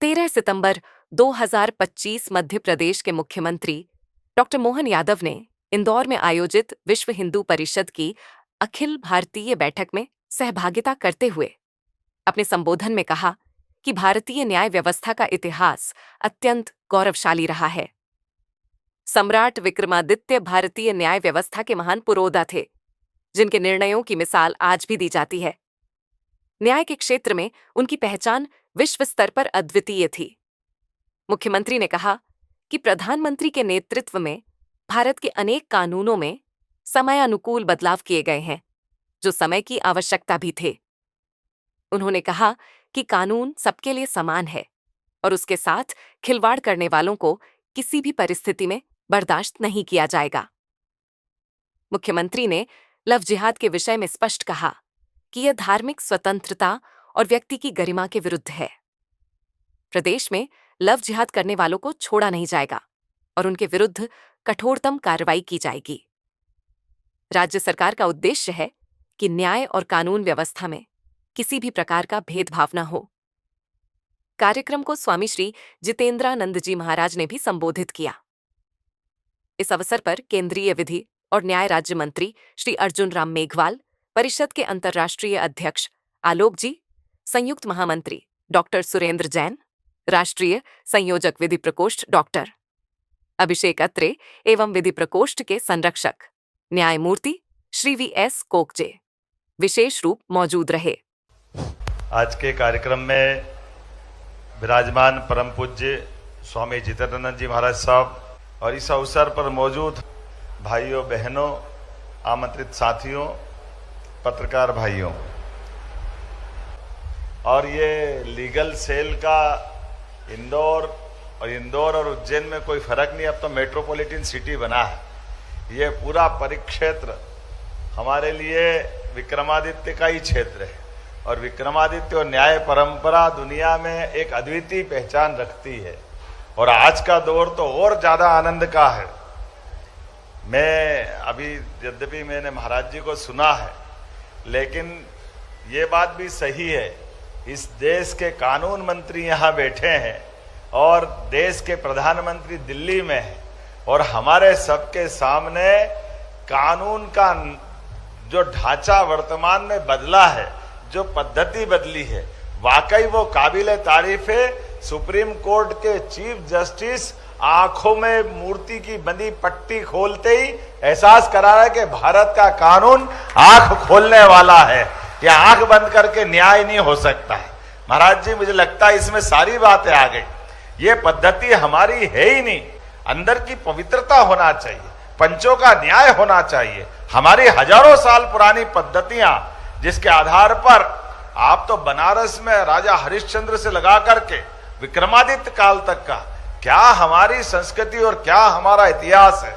13 सितंबर 2025 मध्य प्रदेश के मुख्यमंत्री डॉक्टर मोहन यादव ने इंदौर में आयोजित विश्व हिंदू परिषद की अखिल भारतीय बैठक में सहभागिता करते हुए अपने संबोधन में कहा कि भारतीय न्याय व्यवस्था का इतिहास अत्यंत गौरवशाली रहा है। सम्राट विक्रमादित्य भारतीय न्याय व्यवस्था के महान पुरोधा थे, जिनके निर्णयों की मिसाल आज भी दी जाती है। न्याय के क्षेत्र में उनकी पहचान विश्व स्तर पर अद्वितीय थी। मुख्यमंत्री ने कहा कि प्रधानमंत्री के नेतृत्व में भारत के अनेक कानूनों में समयानुकूल बदलाव किए गए हैं, जो समय की आवश्यकता भी थे। उन्होंने कहा कि कानून सबके लिए समान है और उसके साथ खिलवाड़ करने वालों को किसी भी परिस्थिति में बर्दाश्त नहीं किया जाएगा। मुख्यमंत्री ने लव जिहाद के विषय में स्पष्ट कहा कि यह धार्मिक स्वतंत्रता और व्यक्ति की गरिमा के विरुद्ध है। प्रदेश में लव जिहाद करने वालों को छोड़ा नहीं जाएगा और उनके विरुद्ध कठोरतम कार्रवाई की जाएगी। राज्य सरकार का उद्देश्य है कि न्याय और कानून व्यवस्था में किसी भी प्रकार का भेदभाव न हो। कार्यक्रम को स्वामी श्री जितेंद्रानंद जी महाराज ने भी संबोधित किया। इस अवसर पर केंद्रीय विधि और न्याय राज्य मंत्री श्री अर्जुन राम मेघवाल, परिषद के अंतर्राष्ट्रीय अध्यक्ष आलोक जी, संयुक्त महामंत्री डॉक्टर सुरेंद्र जैन, राष्ट्रीय संयोजक विधि प्रकोष्ठ डॉक्टर अभिषेक अत्रे एवं विधि प्रकोष्ठ के संरक्षक न्यायमूर्ति श्री वी.एस. कोकजे विशेष रूप मौजूद रहे। आज के कार्यक्रम में विराजमान परम पूज्य स्वामी जितेंद्रानंद जी महाराज साहब और इस अवसर पर मौजूद भाइयों बहनों, आमंत्रित साथियों, पत्रकार भाइयों, और ये लीगल सेल का इंदौर और उज्जैन में कोई फर्क नहीं, अब तो मेट्रोपॉलिटन सिटी बना है। ये पूरा परिक्षेत्र हमारे लिए विक्रमादित्य का ही क्षेत्र है और विक्रमादित्य और न्याय परंपरा दुनिया में एक अद्वितीय पहचान रखती है और आज का दौर तो और ज्यादा आनंद का है। मैं अभी यद्यपि मैंने महाराज जी को सुना है, लेकिन ये बात भी सही है, इस देश के कानून मंत्री यहाँ बैठे हैं और देश के प्रधानमंत्री दिल्ली में हैं और हमारे सबके सामने कानून का जो ढांचा वर्तमान में बदला है, जो पद्धति बदली है, वाकई वो काबिले तारीफ है। सुप्रीम कोर्ट के चीफ जस्टिस आंखों में मूर्ति की बंदी पट्टी खोलते ही एहसास करा रहा है कि भारत का कानून आंख खोलने वाला है, कि आंख बंद करके न्याय नहीं हो सकता है। महाराज जी, मुझे लगता है इसमें सारी बातें आ गई। ये पद्धति हमारी है ही नहीं, अंदर की पवित्रता होना चाहिए, पंचों का न्याय होना चाहिए। हमारी हजारों साल पुरानी पद्धतियां, जिसके आधार पर आप तो बनारस में राजा हरिश्चंद्र से लगा करके विक्रमादित्य काल तक का क्या हमारी संस्कृति और क्या हमारा इतिहास है।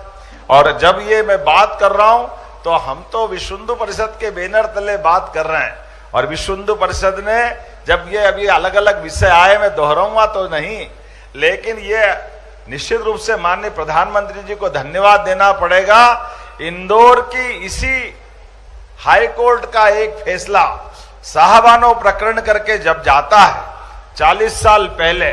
और जब ये मैं बात कर रहा हूं तो हम तो विश्व हिंदू परिषद के बैनर तले बात कर रहे हैं और विश्व हिंदू परिषद ने जब ये अभी अलग अलग विषय आए, मैं दोहराऊंगा तो नहीं, लेकिन ये निश्चित रूप से माननीय प्रधानमंत्री जी को धन्यवाद देना पड़ेगा। इंदौर की इसी हाई कोर्ट का एक फैसला साहबानो प्रकरण करके जब जाता है 40 साल पहले,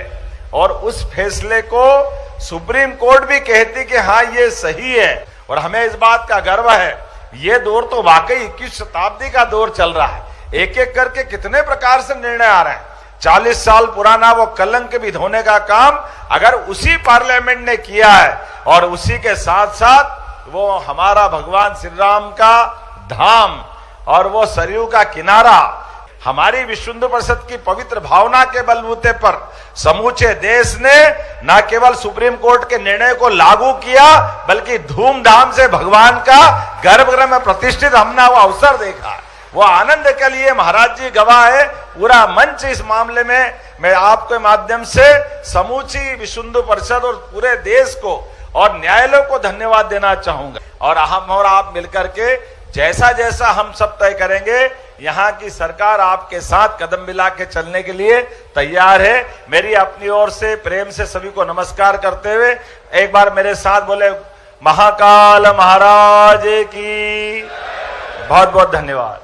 और उस फैसले को सुप्रीम कोर्ट भी कहती कि हाँ ये सही है और हमें इस बात का गर्व है। ये दौर तो वाकई 21 शताब्दी का दौर चल रहा है। एक एक करके कितने प्रकार से निर्णय आ रहे हैं। 40 साल पुराना वो कलंक भी धोने का काम अगर उसी पार्लियामेंट ने किया है और उसी के साथ साथ वो हमारा भगवान श्री राम का धाम और वो सरयू का किनारा, हमारी विश्व हिंदू परिषद की पवित्र भावना के बलबूते पर समूचे देश ने न केवल सुप्रीम कोर्ट के निर्णय को लागू किया, बल्कि धूमधाम से भगवान का गर्भगृह में प्रतिष्ठित हमने वो अवसर देखा। वो आनंद के लिए महाराज जी गवाह है। पूरा मंच इस मामले में मैं आपके माध्यम से समूची विश्व हिंदू परिषद और पूरे देश को और न्यायालय को धन्यवाद देना चाहूंगा। और हम और आप मिलकर के जैसा जैसा हम सब तय करेंगे, यहाँ की सरकार आपके साथ कदम मिला के चलने के लिए तैयार है। मेरी अपनी ओर से प्रेम से सभी को नमस्कार करते हुए एक बार मेरे साथ बोले, महाकाल महाराज की बहुत बहुत धन्यवाद।